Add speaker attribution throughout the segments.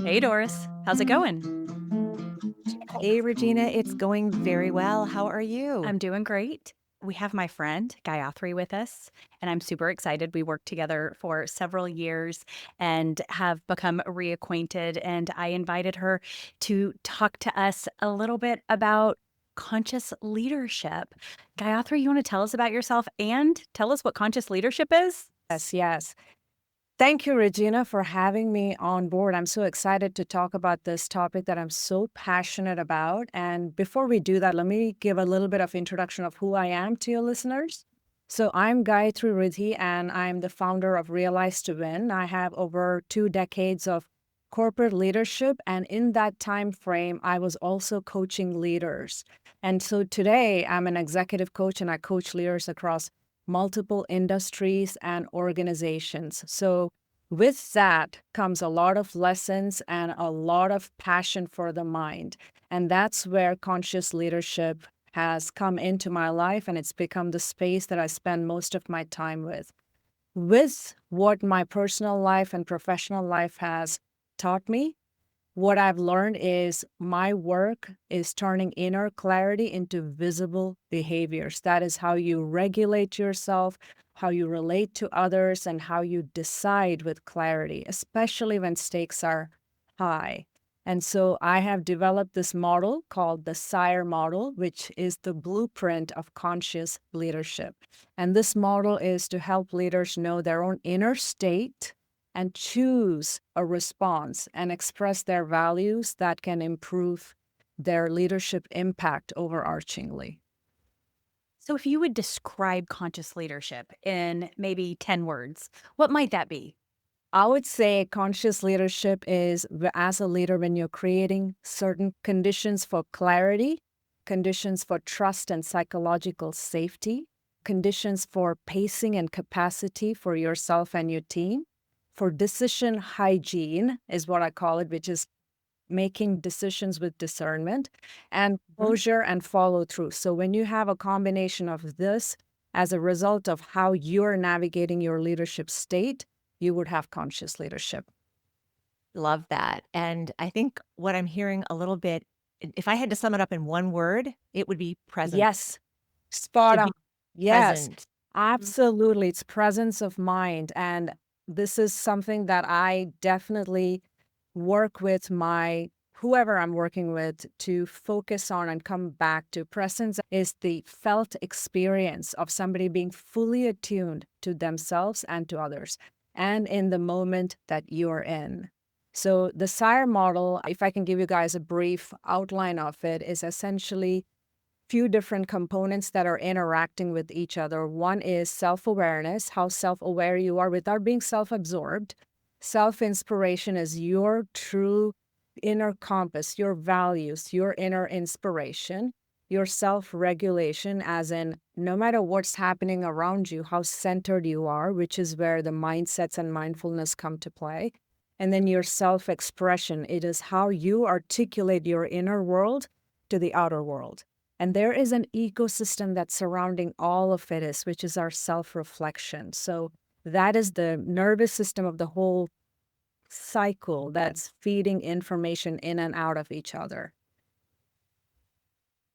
Speaker 1: Hey, Doris. How's it going?
Speaker 2: Hey, Regina, it's going very well. How are you?
Speaker 1: I'm doing great. We have my friend Gayathri with us, and I'm super excited. We worked together for several years and have become reacquainted. And I invited her to talk to us a little bit about conscious leadership. Gayathri, you want to tell us about yourself and tell us what conscious leadership is?
Speaker 2: Yes, yes. Thank you, Regina, for having me on board. I'm so excited to talk about this topic that I'm so passionate about. And before we do that, let me give a little bit of introduction of who I am to your listeners. So I'm Gayathri Rhiddi, and I'm the founder of Realize to Win. I have over 2 decades of corporate leadership, and in that time frame, I was also coaching leaders. And so today, I'm an executive coach, and I coach leaders across multiple industries and organizations. So with that comes a lot of lessons and a lot of passion for the mind. And that's where conscious leadership has come into my life, and it's become the space that I spend most of my time with. With what my personal life and professional life has taught me, what I've learned is my work is turning inner clarity into visible behaviors. That is how you regulate yourself, how you relate to others, and how you decide with clarity, especially when stakes are high. And so I have developed this model called the SIRE model, which is the blueprint of conscious leadership. And this model is to help leaders know their own inner state and choose a response and express their values that can improve their leadership impact overarchingly.
Speaker 1: So, if you would describe conscious leadership in maybe 10 words, what might that be?
Speaker 2: I would say conscious leadership is as a leader when you're creating certain conditions for clarity, conditions for trust and psychological safety, conditions for pacing and capacity for yourself and your team, for decision hygiene is what I call it, which is making decisions with discernment, and closure and follow through. So when you have a combination of this as a result of how you're navigating your leadership state, you would have conscious leadership.
Speaker 3: Love that. And I think what I'm hearing a little bit, if I had to sum it up in one word, it would be presence.
Speaker 2: Yes, spot
Speaker 3: To
Speaker 2: on.
Speaker 3: be
Speaker 2: Yes,
Speaker 3: present. Mhm.
Speaker 2: absolutely. It's presence of mind. And this is something that I definitely work with my whoever I'm working with to focus on and come back to. Presence is the felt experience of somebody being fully attuned to themselves and to others and in the moment that you're in. So the SIRE model, if I can give you guys a brief outline of it, is essentially few different components that are interacting with each other. One is self-awareness, how self-aware you are without being self-absorbed. Self-inspiration is your true inner compass, your values, your inner inspiration. Your self-regulation, as in no matter what's happening around you, how centered you are, which is where the mindsets and mindfulness come to play. And then your self-expression, it is how you articulate your inner world to the outer world. And there is an ecosystem that's surrounding all of it, which is our self-reflection. So that is the nervous system of the whole cycle that's feeding information in and out of each other.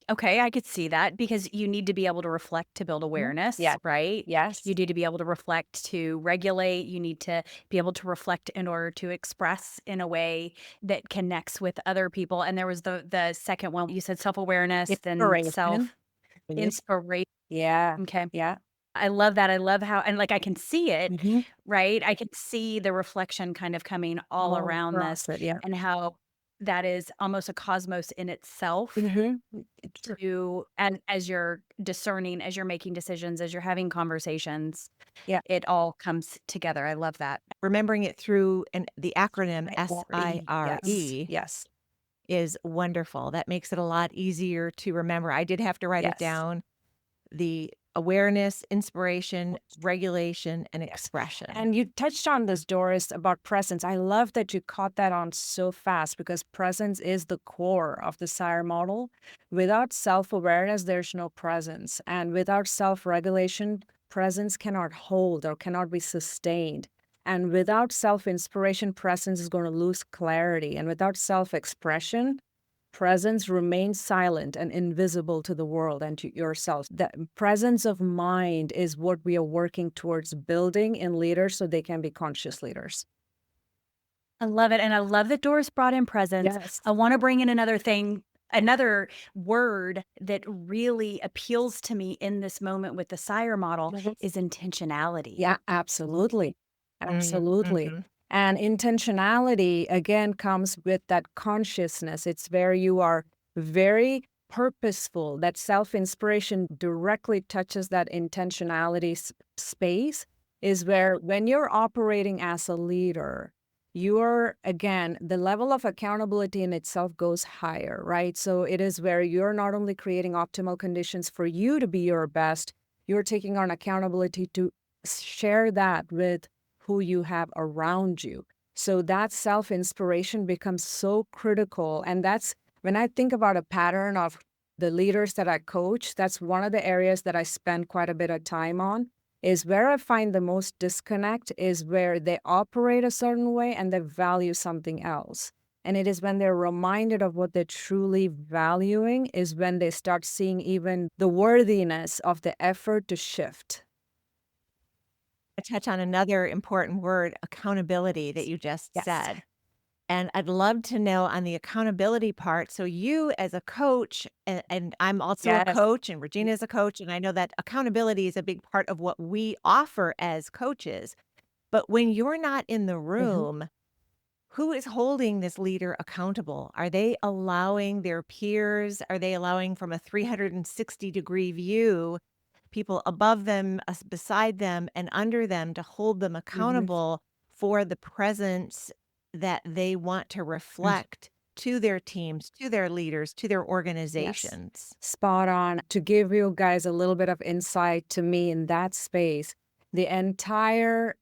Speaker 1: Okay, I could see that because you need to be able to reflect to build
Speaker 2: Mhm.
Speaker 1: awareness,
Speaker 2: Yes,
Speaker 1: right?
Speaker 2: yes,
Speaker 1: You need to be able to reflect to regulate. You need to be able to reflect in order to express in a way that connects with other people. And there was the second one you said self-awareness, then
Speaker 2: inspiration.
Speaker 1: self inspiration.
Speaker 2: Yeah,
Speaker 1: Okay.
Speaker 2: yeah.
Speaker 1: I love that. I love how and like I can see it,
Speaker 2: Mhm.
Speaker 1: right? I can see the reflection kind of coming all
Speaker 2: All
Speaker 1: around this
Speaker 2: across it, yeah.
Speaker 1: and how that is almost a cosmos in itself
Speaker 2: Mhm.
Speaker 1: to and as you're discerning, as you're making decisions, as you're having conversations,
Speaker 2: Yeah.
Speaker 1: it all comes together. I love that.
Speaker 3: Remembering it through the acronym
Speaker 2: Priority. Yes,
Speaker 3: SIRE
Speaker 2: yes,
Speaker 3: is wonderful. That makes it a lot easier to remember. I did have to write it
Speaker 2: yes.
Speaker 3: down. The awareness, inspiration, regulation, and
Speaker 2: Yes.
Speaker 3: expression.
Speaker 2: And you touched on this, Doris, about presence. I love that you caught that on so fast because presence is the core of the SIRE model. Without self awareness, there's no presence. And without self regulation, presence cannot hold or cannot be sustained. And without self-inspiration, presence is going to lose clarity. And without self-expression, presence remains silent and invisible to the world and to yourself. The presence of mind is what we are working towards building in leaders so they can be conscious leaders.
Speaker 1: I love it. And I love that Doris brought in presence.
Speaker 2: Yes.
Speaker 1: I want to bring in another thing, another word that really appeals to me in this moment with the SIRE model
Speaker 2: Mhm.
Speaker 1: is intentionality.
Speaker 2: Yeah, absolutely. Absolutely.
Speaker 3: Mm-hmm.
Speaker 2: And intentionality, again, comes with that consciousness. It's where you are very purposeful. That self-inspiration directly touches that intentionality space, is where when you're operating as a leader, you're, again, the level of accountability in itself goes higher, right? So it is where you're not only creating optimal conditions for you to be your best, you're taking on accountability to share that with who you have around you. So that self-inspiration becomes so critical. And that's when I think about a pattern of the leaders that I coach, that's one of the areas that I spend quite a bit of time on, is where I find the most disconnect is where they operate a certain way and they value something else. And it is when they're reminded of what they're truly valuing is when they start seeing even the worthiness of the effort to shift.
Speaker 3: Touch on another important word, accountability, that you just
Speaker 2: Yes.
Speaker 3: said. And I'd love to know on the accountability part. So you as a coach, and I'm also a
Speaker 2: Yes.
Speaker 3: coach, and Regina is a coach, and I know that accountability is a big part of what we offer as coaches. But when you're not in the
Speaker 2: Mhm.
Speaker 3: room, who is holding this leader accountable? Are they allowing their peers? Are they allowing from a 360-degree view people above them, beside them, and under them to hold them
Speaker 2: Mhm.
Speaker 3: accountable for the presence that they want to
Speaker 2: Mhm.
Speaker 3: reflect to their teams, to their leaders, to their
Speaker 2: Yes.
Speaker 3: organizations?
Speaker 2: Spot on. To give you guys a little bit of insight to me in that space, the entire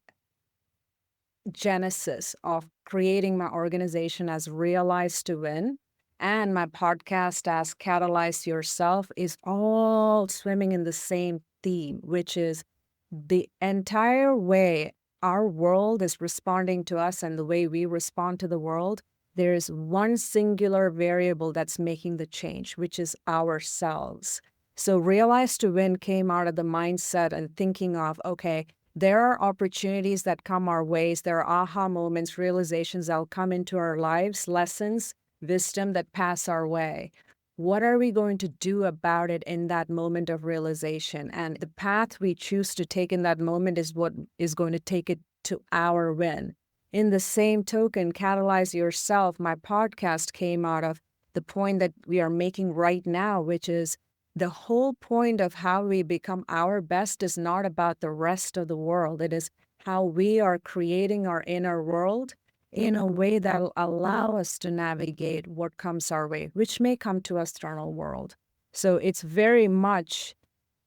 Speaker 2: genesis of creating my organization as Realize to Win and my podcast as Catalyze Yourself is all swimming in the same theme, which is the entire way our world is responding to us and the way we respond to the world. There is one singular variable that's making the change, which is ourselves. So Realize to Win came out of the mindset and thinking of, okay, there are opportunities that come our ways. There are aha moments, realizations that'll come into our lives, lessons, wisdom that pass our way. What are we going to do about it in that moment of realization? And the path we choose to take in that moment is what is going to take it to our win. In the same token, Catalyze Yourself, my podcast came out of the point that we are making right now, which is the whole point of how we become our best is not about the rest of the world. It is how we are creating our inner world in a way that will allow us to navigate what comes our way, which may come to us external world. So it's very much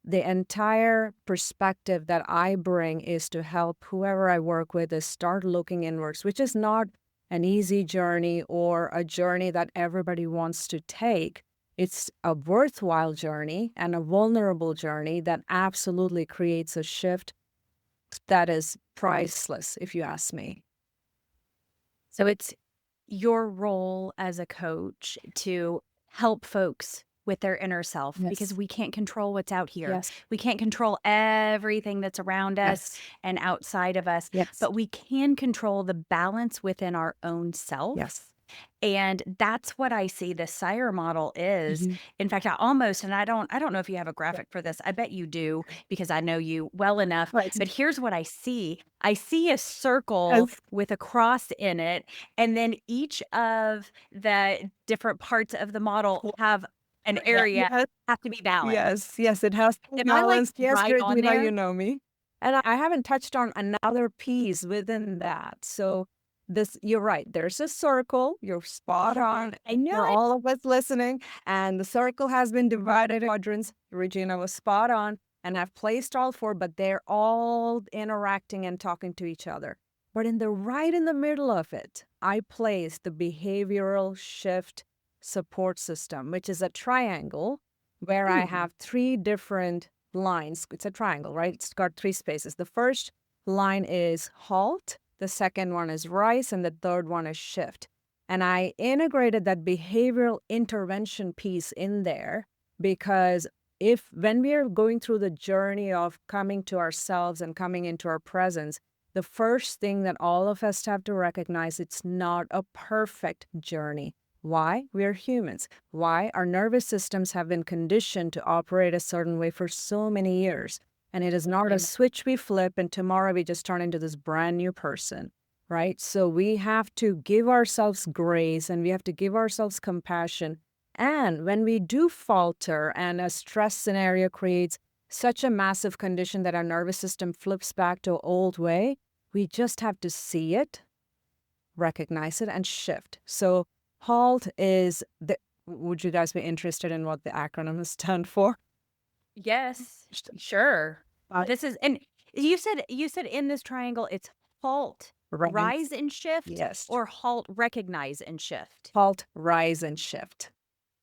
Speaker 2: the entire perspective that I bring is to help whoever I work with is start looking inwards, which is not an easy journey or a journey that everybody wants to take. It's a worthwhile journey and a vulnerable journey that absolutely creates a shift that is priceless, if you ask me.
Speaker 1: So it's your role as a coach to help folks with their inner self because
Speaker 2: Yes.
Speaker 1: we can't control what's out here.
Speaker 2: Yes.
Speaker 1: We can't control everything that's around us
Speaker 2: Yes.
Speaker 1: and outside of us,
Speaker 2: Yes.
Speaker 1: but we can control the balance within our own self.
Speaker 2: Yes.
Speaker 1: And that's what I see the SIRE model is.
Speaker 2: Mhm.
Speaker 1: In fact, I almost, and I don't know if you have a graphic for this. I bet you do because I know you well enough.
Speaker 2: Right.
Speaker 1: But here's what I see. I see a circle
Speaker 2: Yes.
Speaker 1: with a cross in it, and then each of the different parts of the model have an area
Speaker 2: Yes.
Speaker 1: have to be balanced.
Speaker 2: Yes. Yes. It has to be
Speaker 1: Am I like
Speaker 2: balanced. Yes,
Speaker 1: right on
Speaker 2: Regina,
Speaker 1: there?
Speaker 2: you know me. And I haven't touched on another piece within that. So this, you're right. There's a circle. You're spot on
Speaker 1: I know
Speaker 2: for
Speaker 1: it.
Speaker 2: all of us listening. And the circle has been divided in quadrants. Regina was spot on. And I've placed all four, but they're all interacting and talking to each other. But right in the middle of it, I placed the behavioral shift support system, which is a triangle where I have three different lines. It's a triangle, right? It's got three spaces. The first line is Halt. the second one is rise, and the third one is shift. And I integrated that behavioral intervention piece in there because if when we are going through the journey of coming to ourselves and coming into our presence, the first thing that all of us have to recognize, it's not a perfect journey. Why? We are humans. Why? Our nervous systems have been conditioned to operate a certain way for so many years. And it is not a
Speaker 1: Amen.
Speaker 2: switch we flip and tomorrow we just turn into this brand new person, right? So we have to give ourselves grace and we have to give ourselves compassion. And when we do falter and a stress scenario creates such a massive condition that our nervous system flips back to an old way, we just have to see it, recognize it, and shift. So HALT is the, would you guys be interested in what the acronym is stand for?
Speaker 1: Yes, sure.
Speaker 2: Uh,
Speaker 1: This is, and you said in this triangle, it's halt,
Speaker 2: Right.
Speaker 1: rise and shift,
Speaker 2: Yes.
Speaker 1: or halt, recognize and shift.
Speaker 2: HALT, rise, and shift.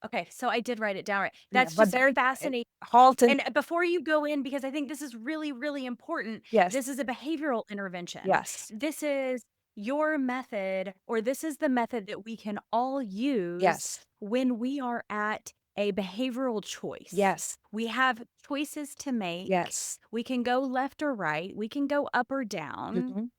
Speaker 1: Okay, so I did write it down right.
Speaker 2: Yeah,
Speaker 1: That's
Speaker 2: but
Speaker 1: just
Speaker 2: there's
Speaker 1: fascinating.
Speaker 2: HALT and
Speaker 1: And before you go in, because I think this is really, really important,
Speaker 2: yes,
Speaker 1: this is a behavioral intervention.
Speaker 2: yes,
Speaker 1: This is your method, or this is the method that we can all use
Speaker 2: yes,
Speaker 1: when we are at a behavioral choice.
Speaker 2: yes,
Speaker 1: We have choices to make.
Speaker 2: yes.
Speaker 1: We can go left or right. We can go up or down.
Speaker 2: Mhm.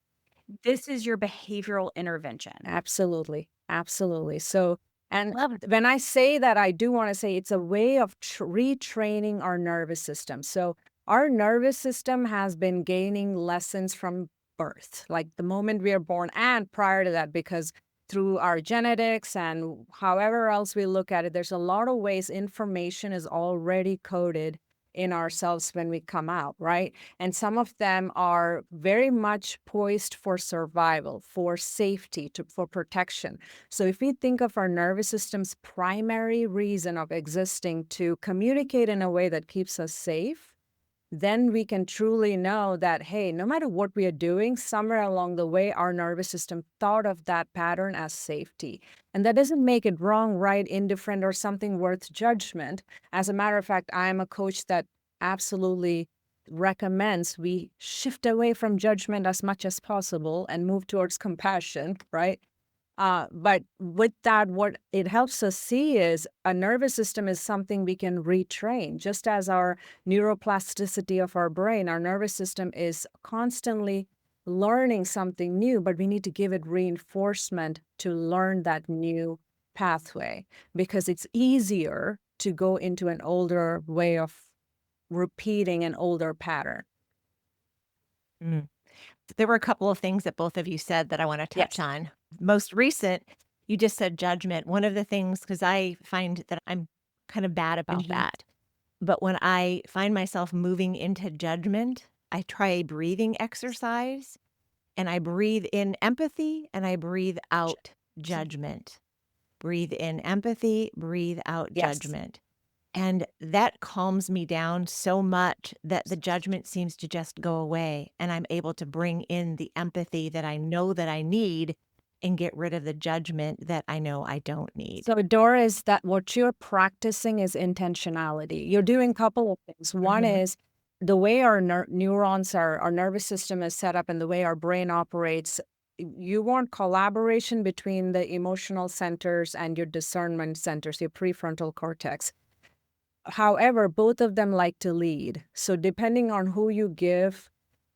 Speaker 1: This is your behavioral intervention.
Speaker 2: Absolutely. Absolutely. So, and
Speaker 1: Love it.
Speaker 2: when I say that, I do want to say it's a way of retraining our nervous system. So, our nervous system has been gaining lessons from birth, like the moment we are born and prior to that, because through our genetics and however else we look at it, there's a lot of ways information is already coded in ourselves when we come out, right? And some of them are very much poised for survival, for safety, for protection. So if we think of our nervous system's primary reason of existing to communicate in a way that keeps us safe, then we can truly know that, hey, no matter what we are doing, somewhere along the way, our nervous system thought of that pattern as safety. And that doesn't make it wrong, right, indifferent, or something worth judgment. As a matter of fact, I am a coach that absolutely recommends we shift away from judgment as much as possible and move towards compassion, right? But with that, what it helps us see is a nervous system is something we can retrain. Just as our neuroplasticity of our brain, our nervous system is constantly learning something new, but we need to give it reinforcement to learn that new pathway because it's easier to go into an older way of repeating an older pattern.
Speaker 3: Mm. There were a couple of things that both of you said that I want to touch
Speaker 2: Yes.
Speaker 3: on. Most recent, you just said judgment. One of the things, because I find that I'm kind of bad about
Speaker 2: Mhm.
Speaker 3: that. But when I find myself moving into judgment, I try a breathing exercise and I breathe in empathy and I breathe out judgment. Breathe in empathy, breathe out
Speaker 2: Yes.
Speaker 3: judgment. And that calms me down so much that the judgment seems to just go away. And I'm able to bring in the empathy that I know that I need and get rid of the judgment that I know I don't need.
Speaker 2: So, Doris, that what you're practicing is intentionality. You're doing a couple of things. One
Speaker 3: Mhm.
Speaker 2: is the way our neurons are, our nervous system is set up, and the way our brain operates. You want collaboration between the emotional centers and your discernment centers, your prefrontal cortex. However, both of them like to lead. So, depending on who you give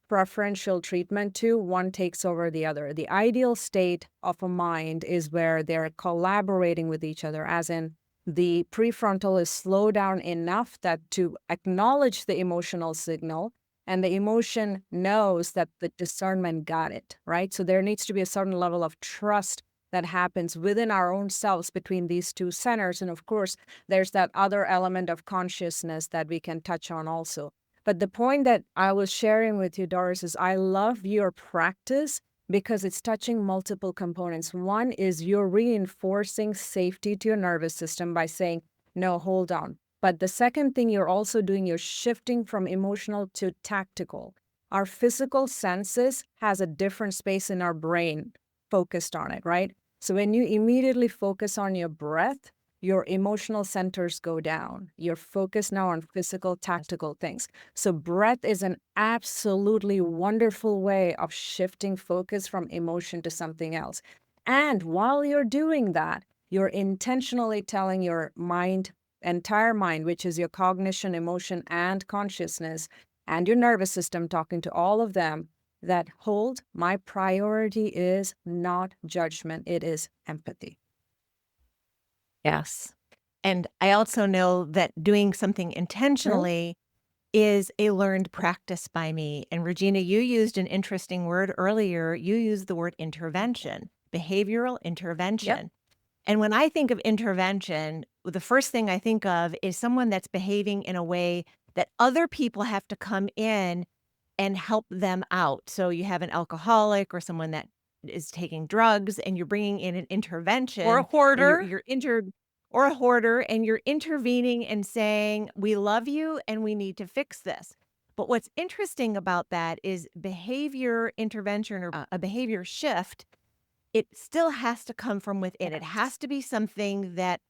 Speaker 2: preferential treatment to, one takes over the other. The ideal state of a mind is where they're collaborating with each other, as in the prefrontal is slowed down enough that to acknowledge the emotional signal, and the emotion knows that the discernment got it, right? So there needs to be a certain level of trust that happens within our own selves between these two centers. And of course, there's that other element of consciousness that we can touch on also. But the point that I was sharing with you, Doris, is I love your practice because it's touching multiple components. One is you're reinforcing safety to your nervous system by saying, no, hold on. But the second thing you're also doing, you're shifting from emotional to tactical. Our physical senses has a different space in our brain focused on it, right? So when you immediately focus on your breath, your emotional centers go down. You're focused now on physical, tactical things. So, breath is an absolutely wonderful way of shifting focus from emotion to something else. And while you're doing that, you're intentionally telling your mind, entire mind, which is your cognition, emotion, and consciousness, and your nervous system, talking to all of them, that hold, my priority is not judgment, it is empathy.
Speaker 3: Yes. And I also know that doing something
Speaker 2: Really?
Speaker 3: intentionally is a learned practice by me. And Regina, you used an interesting word earlier. You used the word intervention, behavioral
Speaker 2: Yep.
Speaker 3: intervention. And when I think of intervention, the first thing I think of is someone that's behaving in a way that other people have to come in and help them out. So you have an alcoholic or someone that is taking drugs and you're bringing in an
Speaker 1: Or a
Speaker 3: intervention and
Speaker 1: hoarder.
Speaker 3: or a hoarder and you're intervening and saying, "We love you and we need to fix this." But what's interesting about that is behavior intervention or a behavior shift, it still has to come from within. It
Speaker 2: Yes.
Speaker 3: has to be something that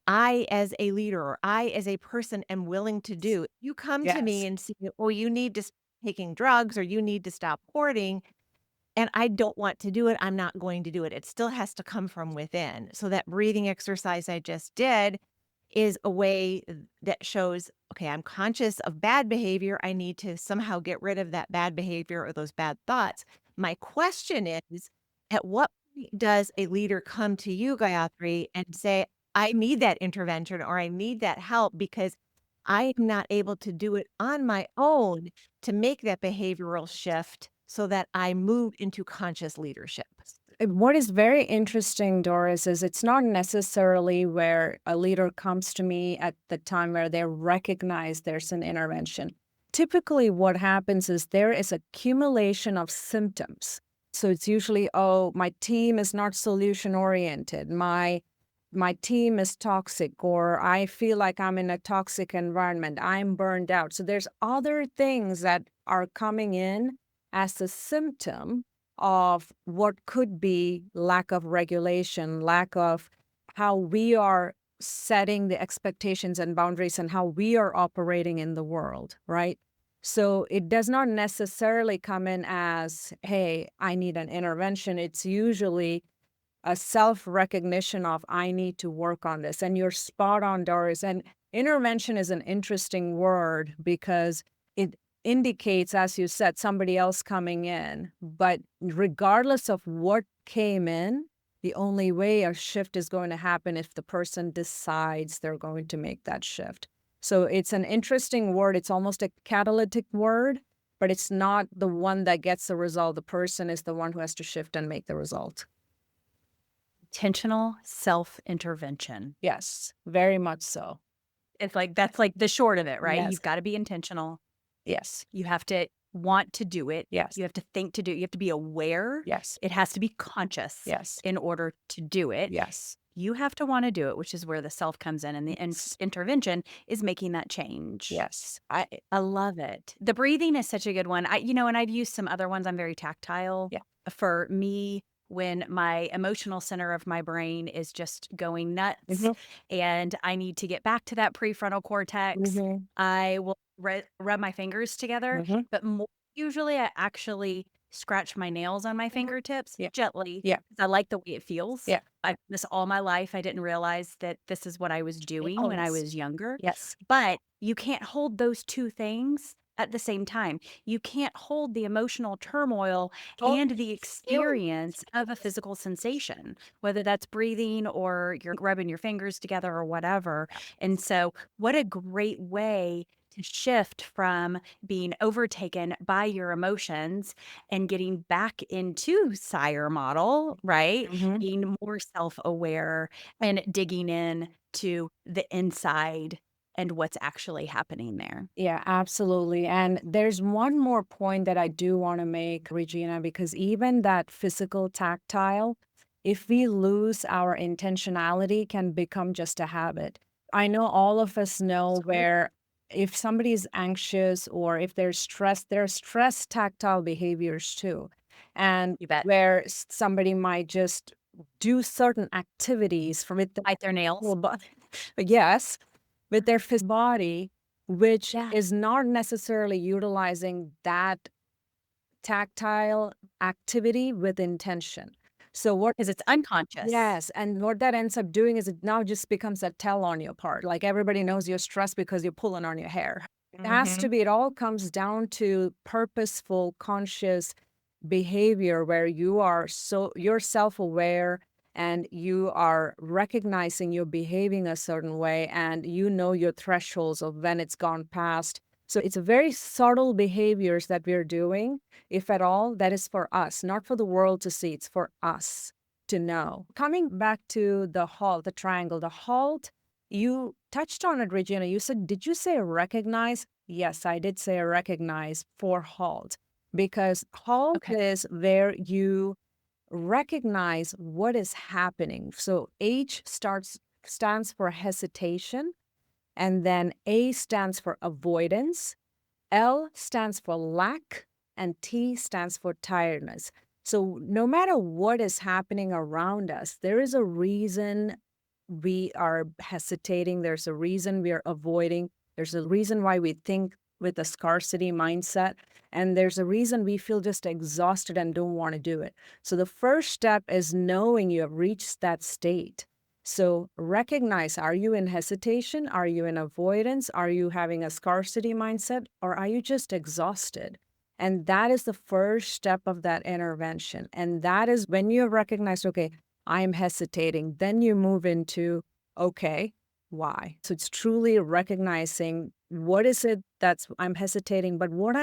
Speaker 3: I as a leader or I as a person am willing to do. You come to me
Speaker 2: Yes.
Speaker 3: and say, "Oh, you need to stop taking drugs or you need to stop hoarding," and I don't want to do it, I'm not going to do it. It still has to come from within. So that breathing exercise I just did is a way that shows, okay, I'm conscious of bad behavior. I need to somehow get rid of that bad behavior or those bad thoughts. My question is, at what point does a leader come to you, Gayatri, and say, I need that intervention or I need that help because I am not able to do it on my own to make that behavioral shift so that I move into conscious leadership?
Speaker 2: What is very interesting, Doris, is it's not necessarily where a leader comes to me at the time where they recognize there's an intervention. Typically, what happens is there is accumulation of symptoms. So it's usually, oh, my team is not solution oriented. My team is toxic, or I feel like I'm in a toxic environment. I'm burned out. So there's other things that are coming in as a symptom of what could be lack of regulation, lack of how we are setting the expectations and boundaries and how we are operating in the world, right? So it does not necessarily come in as, hey, I need an intervention. It's usually a self recognition of, I need to work on this. And you're spot on, Doris. And intervention is an interesting word because it indicates, as you said, somebody else coming in. But regardless of what came in, the only way a shift is going to happen if the person decides they're going to make that shift. So it's an interesting word. It's almost a catalytic word, but it's not the one that gets the result. The person is the one who has to shift and make the result.
Speaker 1: Intentional self-intervention.
Speaker 2: Yes, very much so.
Speaker 1: It's like that's like the short of it, right?
Speaker 2: Yes,
Speaker 1: You've gotta be intentional.
Speaker 2: yes,
Speaker 1: You have to want to do it.
Speaker 2: yes,
Speaker 1: You have to think to do it. You have to be aware.
Speaker 2: yes,
Speaker 1: It has to be conscious
Speaker 2: yes,
Speaker 1: in order to do it.
Speaker 2: yes,
Speaker 1: You have to wanna do it, which is where the self comes in, and the
Speaker 2: yes,
Speaker 1: intervention is making that change.
Speaker 2: yes.
Speaker 1: I love it. The breathing is such a good one. And I've used some other ones. I'm very tactile.
Speaker 2: Yeah.
Speaker 1: For me, when my emotional center of my brain is just going nuts
Speaker 2: Mm-hmm.
Speaker 1: and I need to get back to that prefrontal cortex,
Speaker 2: Mm-hmm.
Speaker 1: I will rub my fingers together.
Speaker 2: Mm-hmm.
Speaker 1: But usually I actually scratch my nails on my fingertips
Speaker 2: Yeah.
Speaker 1: gently
Speaker 2: Yeah.
Speaker 1: 'cause I like the way it feels.
Speaker 2: Yeah.
Speaker 1: I've done this all my life. I didn't realize that this is what I was doing
Speaker 2: Oh,
Speaker 1: when I
Speaker 2: yes.
Speaker 1: was younger.
Speaker 2: Yes.
Speaker 1: But you can't hold those 2 things at the same time. You can't hold the emotional turmoil and the experience of a physical sensation, whether that's breathing or you're rubbing your fingers together or whatever. And so, what a great way to shift from being overtaken by your emotions and getting back into SIRE model, right?
Speaker 2: Mm-hmm.
Speaker 1: Being more self-aware and digging in to the inside and what's actually happening there.
Speaker 2: Yeah, absolutely. And there's one more point that I do want to make, Regina, because even that physical tactile, if we lose our intentionality, can become just a habit. I know all of us know where if somebody is anxious or if they're stressed, there are stress tactile behaviors too. And
Speaker 1: You bet.
Speaker 2: where somebody might just do certain activities from it.
Speaker 1: Bite their nails.
Speaker 2: Yes, with their body, which
Speaker 1: Yeah.
Speaker 2: is not necessarily utilizing that tactile activity with intention. So what?
Speaker 1: Because it's unconscious.
Speaker 2: Yes, and what that ends up doing is it now just becomes a tell on your part. Like everybody knows you're stressed because you're pulling on your hair. It has to be, it all comes down to purposeful, conscious behavior where you're self-aware and you are recognizing you're behaving a certain way and you know your thresholds of when it's gone past. So it's very subtle behaviors that we're doing, if at all, that is for us, not for the world to see. It's for us to know. Coming back to the halt, the triangle, the halt, you touched on it, Regina. You said, did you say recognize? Yes, I did say recognize for halt, because halt
Speaker 1: Okay.
Speaker 2: is where you recognize what is happening. So stands for hesitation, and then A stands for avoidance, L stands for lack, and T stands for tiredness. So no matter what is happening around us, there is a reason we are hesitating. There's a reason we are avoiding. There's a reason why we think with a scarcity mindset. And there's a reason we feel just exhausted and don't want to do it. So the first step is knowing you have reached that state. So recognize, are you in hesitation? Are you in avoidance? Are you having a scarcity mindset? Or are you just exhausted? And that is the first step of that intervention. And that is when you have recognized, okay, I'm hesitating. Then you move into, okay, why? So it's truly recognizing what is it that's I'm hesitating, but what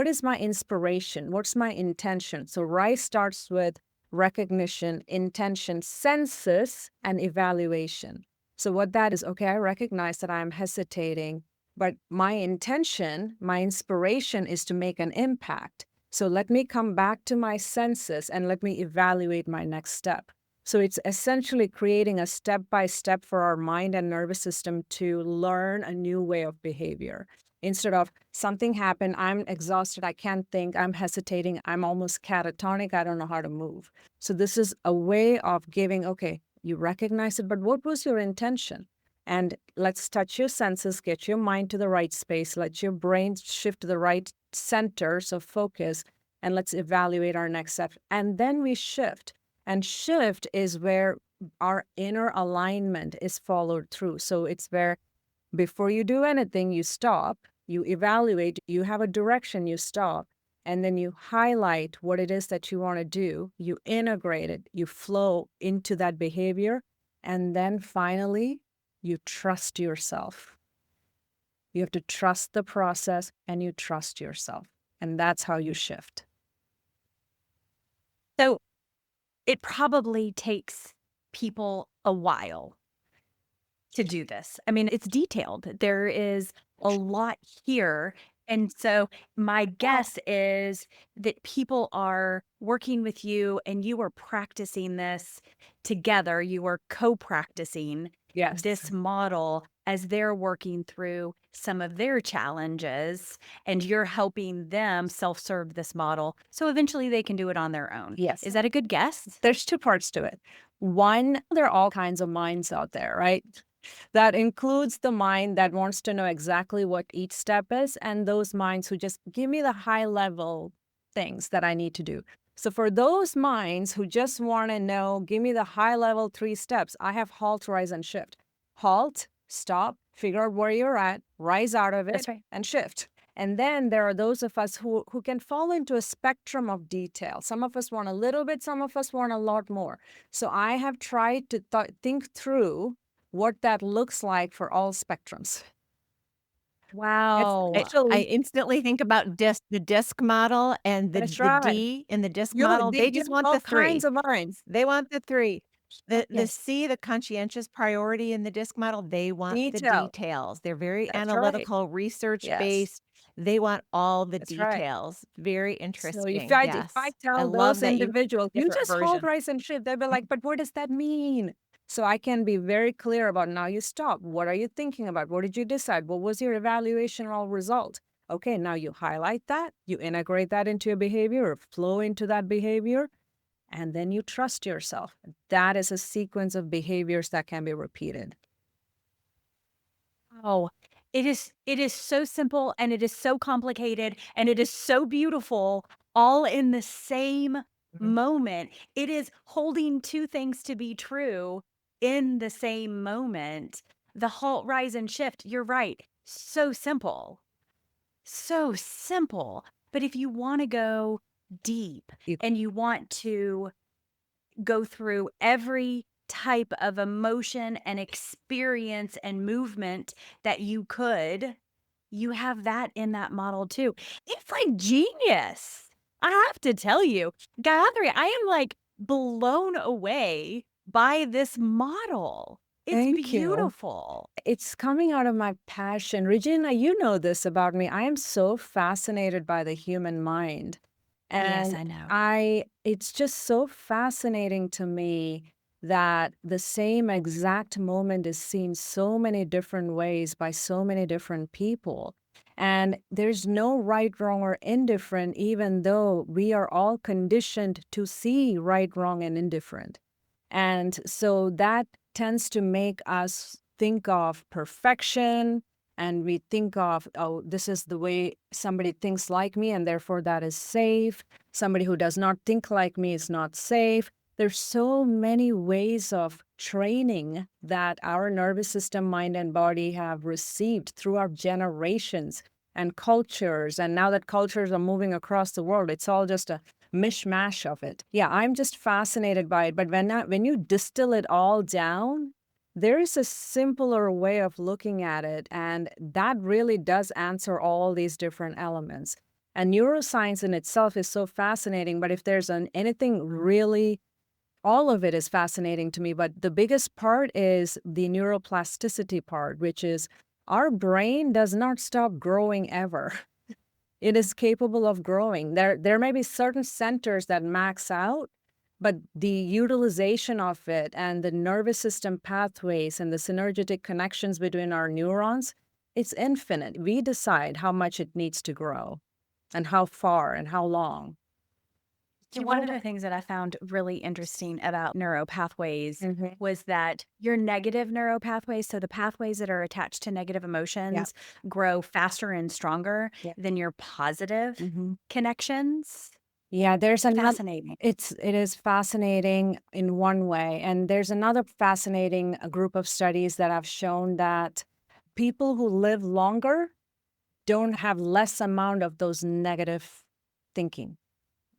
Speaker 2: is my inspiration? What's my intention? So RISE starts with recognition, intention, senses, and evaluation. So what that is, okay, I recognize that I'm hesitating, but my intention, my inspiration is to make an impact. So let me come back to my senses and let me evaluate my next step. So it's essentially creating a step by step for our mind and nervous system to learn a new way of behavior. Instead of something happened, I'm exhausted, I can't think, I'm hesitating, I'm almost catatonic, I don't know how to move. So this is a way of giving, okay, you recognize it, but what was your intention? And let's touch your senses, get your mind to the right space, let your brain shift to the right centers of focus, and let's evaluate our next step. And then we shift. And shift is where our inner alignment is followed through. So it's where before you do anything, you stop, you evaluate, you have a direction, you stop, and then you highlight what it is that you want to do, you integrate it, you flow into that behavior, and then finally, you trust yourself. You have to trust the process and you trust yourself. And that's how you shift.
Speaker 1: So it probably takes people a while to do this. I mean, it's detailed. There is a lot here. And so my guess is that people are working with you and you are practicing this together. You are co-practicing
Speaker 2: Yes.
Speaker 1: this model as they're working through some of their challenges, and you're helping them self-serve this model so eventually they can do it on their own.
Speaker 2: Yes.
Speaker 1: Is that a good guess?
Speaker 2: There's two parts to it. One, there are all kinds of minds out there, right? That includes the mind that wants to know exactly what each step is, and those minds who just give me the high level things that I need to do. So for those minds who just want to know, give me the high level 3 steps, I have halt, rise, and shift. Halt, stop, figure out where you're at, rise out of it,
Speaker 1: That's right.
Speaker 2: and shift. And then there are those of us who can fall into a spectrum of detail. Some of us want a little bit, some of us want a lot more. So I have tried to think through what that looks like for all spectrums.
Speaker 1: Wow.
Speaker 3: I instantly think about the disc model and the
Speaker 2: That's right.
Speaker 3: D in the disc
Speaker 2: You
Speaker 3: model. They
Speaker 2: you
Speaker 3: just
Speaker 2: have
Speaker 3: want
Speaker 2: all
Speaker 3: the 3.
Speaker 2: kinds of minds.
Speaker 3: They want the 3. The
Speaker 2: Yes.
Speaker 3: C, the conscientious priority in the disc model, they want the
Speaker 2: Detail.
Speaker 3: details. They're very
Speaker 2: That's right.
Speaker 3: analytical, research
Speaker 2: Yes.
Speaker 3: based. They want all the
Speaker 2: That's right.
Speaker 3: details. Very
Speaker 2: So
Speaker 3: interesting.
Speaker 2: if I
Speaker 3: Yes.
Speaker 2: tell
Speaker 3: love
Speaker 2: those
Speaker 3: that
Speaker 2: individuals, you
Speaker 1: different
Speaker 2: just hold,
Speaker 1: version.
Speaker 2: rise, and shift, they'll be like, but what does that mean? So I can be very clear about now you stop. What are you thinking about? What did you decide? What was your evaluation or result? Okay, now you highlight that, you integrate that into your behavior or flow into that behavior. and then you trust yourself. That is a sequence of behaviors that can be repeated.
Speaker 1: Oh, it is so simple and it is so complicated and it is so beautiful all in the same
Speaker 3: Mhm.
Speaker 1: moment. It is holding two things to be true in the same moment. The halt, rise, and shift. You're right. So simple. So simple. But if you want to go deep
Speaker 2: You
Speaker 1: and you want to go through every type of emotion and experience and movement that you could, you have that in that model too. It's like genius. I have to tell you, Gayathri, I am like blown away by this model. It's
Speaker 2: Thank you.
Speaker 1: beautiful.
Speaker 2: It's coming out of my passion. Regina, you know this about me. I am so fascinated by the human mind.
Speaker 1: Yes,
Speaker 2: And
Speaker 1: I know.
Speaker 2: it's just so fascinating to me that the same exact moment is seen so many different ways by so many different people. And there's no right, wrong, or indifferent, even though we are all conditioned to see right, wrong, and indifferent. And so that tends to make us think of perfection, and we think of, oh, this is the way somebody thinks like me, and therefore that is safe. Somebody who does not think like me is not safe. There's so many ways of training that our nervous system, mind, and body have received throughout generations and cultures. And now that cultures are moving across the world, it's all just a mishmash of it. Yeah, I'm just fascinated by it. But when you distill it all down, there is a simpler way of looking at it, and that really does answer all these different elements. And neuroscience in itself is so fascinating, but if there's anything really, all of it is fascinating to me, but the biggest part is the neuroplasticity part, which is our brain does not stop growing ever. It is capable of growing. There may be certain centers that max out, but the utilization of it and the nervous system pathways and the synergetic connections between our neurons, it's infinite. We decide how much it needs to grow and how far and how long.
Speaker 1: One of the things that I found really interesting about neuropathways
Speaker 2: Mhm.
Speaker 1: was that your negative neuropathways, so the pathways that are attached to negative
Speaker 2: Yeah.
Speaker 1: emotions, grow faster and stronger
Speaker 2: Yeah.
Speaker 1: than your positive
Speaker 2: Hmm.
Speaker 1: connections.
Speaker 2: Yeah, there's another.
Speaker 1: Fascinating.
Speaker 2: It is fascinating in one way, and there's another fascinating group of studies that have shown that people who live longer don't have less amount of those negative thinking,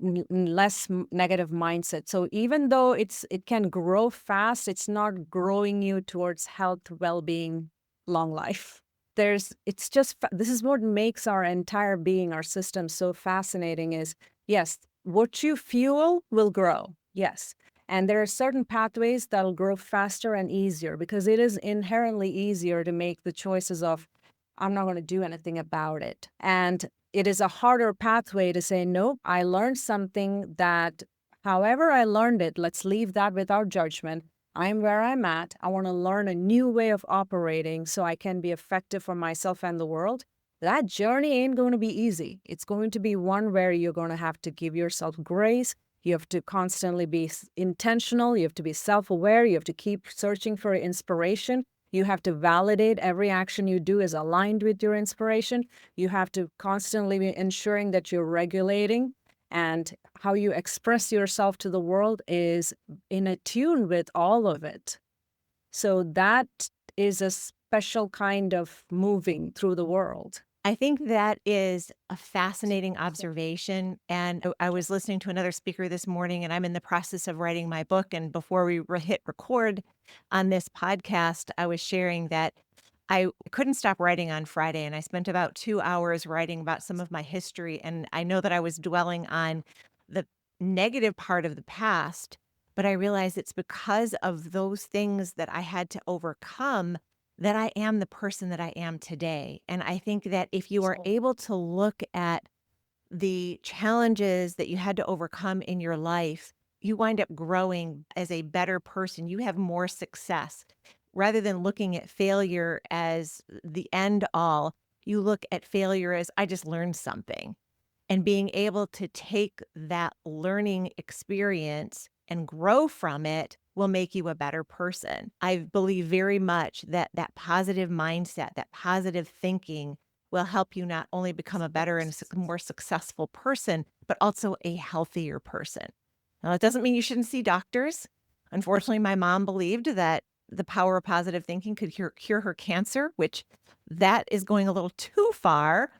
Speaker 2: less negative mindset. So even though it can grow fast, it's not growing you towards health, well-being, long life. It's just this is what makes our entire being, our system so fascinating is, yes, what you fuel will grow. Yes. And there are certain pathways that'll grow faster and easier because it is inherently easier to make the choices of, I'm not going to do anything about it. And it is a harder pathway to say, nope, I learned something that, however I learned it, let's leave that without judgment. I'm where I'm at. I want to learn a new way of operating so I can be effective for myself and the world. That journey ain't going to be easy. It's going to be one where you're going to have to give yourself grace. You have to constantly be intentional. You have to be self aware. You have to keep searching for inspiration. You have to validate every action you do is aligned with your inspiration. You have to constantly be ensuring that you're regulating, and how you express yourself to the world is in attune with all of it. So that is a special kind of moving through the world.
Speaker 3: I think that is a fascinating observation. And I was listening to another speaker this morning, and I'm in the process of writing my book. And before we hit record on this podcast, I was sharing that I couldn't stop writing on Friday. And I spent about 2 hours writing about some of my history. And I know that I was dwelling on the negative part of the past, but I realized it's because of those things that I had to overcome that I am the person that I am today. And I think that if you are able to look at the challenges that you had to overcome in your life, you wind up growing as a better person. You have more success. Rather than looking at failure as the end all, you look at failure as, I just learned something. and being able to take that learning experience and grow from it will make you a better person. I believe very much that that positive mindset, that positive thinking will help you not only become a better and more successful person, but also a healthier person. Now, that doesn't mean you shouldn't see doctors. Unfortunately, my mom believed that the power of positive thinking could cure her cancer, which that is going a little too far.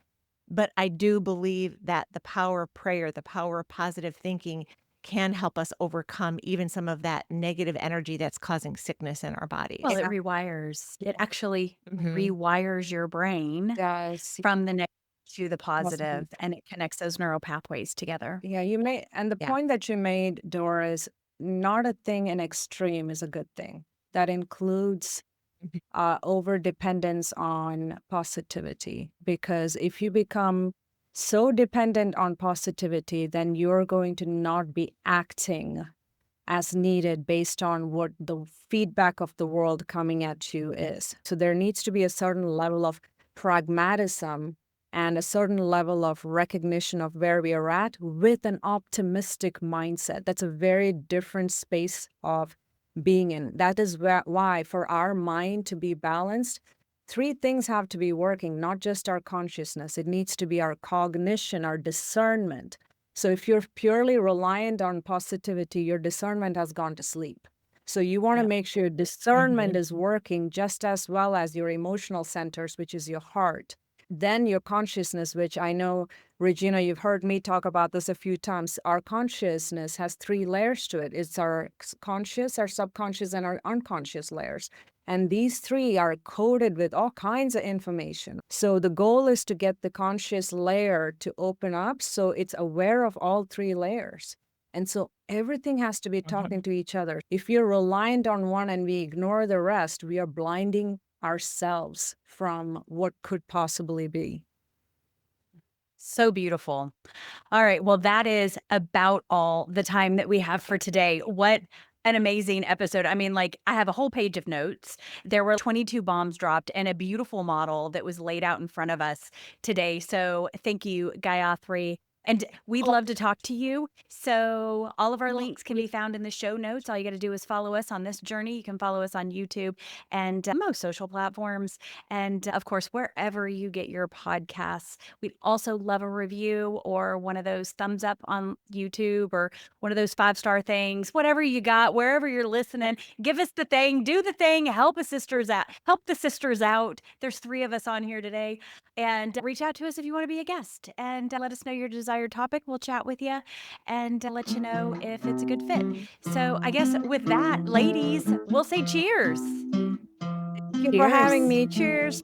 Speaker 3: But I do believe that the power of prayer, the power of positive thinking can help us overcome even some of that negative energy that's causing sickness in our
Speaker 1: Well,
Speaker 3: bodies.
Speaker 1: it rewires. It actually
Speaker 3: Mhm.
Speaker 1: rewires your brain
Speaker 2: Yes.
Speaker 1: from the negative to the
Speaker 2: Awesome.
Speaker 1: positive, and it connects those neural pathways together.
Speaker 2: Yeah, you made, and the
Speaker 3: Yeah.
Speaker 2: point that you made, Doris, not a thing in extreme is a good thing. That includes
Speaker 3: Mhm.
Speaker 2: over dependence on positivity. Because if you become so dependent on positivity, then you're going to not be acting as needed based on what the feedback of the world coming at you is. So there needs to be a certain level of pragmatism and a certain level of recognition of where we are at with an optimistic mindset. That's a very different space of being in. That is why, for our mind to be balanced, three things have to be working, not just our consciousness. It needs to be our cognition, our discernment. So if you're purely reliant on positivity, your discernment has gone to sleep. So you want to
Speaker 3: Yep.
Speaker 2: make sure your discernment
Speaker 3: Mhm.
Speaker 2: is working just as well as your emotional centers, which is your heart. Then your consciousness, which I know, Regina, you've heard me talk about this a few times. Our consciousness has three layers to it. It's our conscious, our subconscious, and our unconscious layers. And these three are coded with all kinds of information. So the goal is to get the conscious layer to open up so it's aware of all three layers. And so everything has to be talking
Speaker 3: Mhm.
Speaker 2: to each other. If you're reliant on one and we ignore the rest, we are blinding ourselves from what could possibly be.
Speaker 1: So beautiful. All right. Well, that is about all the time that we have for today. What an amazing episode. I mean, like, I have a whole page of notes. There were 22 bombs dropped and a beautiful model that was laid out in front of us today. So, thank you, Gayathri. And we'd love to talk to you. So, all of our links can be found in the show notes. All you got to do is follow us on this journey. You can follow us on YouTube and most social platforms. And of course, wherever you get your podcasts. We'd also love a review or one of those thumbs up on YouTube or one of those 5-star things, whatever you got, wherever you're listening. Give us the thing, do the thing, help us sisters out, help the sisters out. There's 3 of us on here today. And reach out to us if you want to be a guest and let us know your desired topic. We'll chat with you and let you know if it's a good fit. So, I guess with that, ladies, we'll say cheers.
Speaker 2: Thank you for having
Speaker 1: Cheers.
Speaker 2: me. Cheers.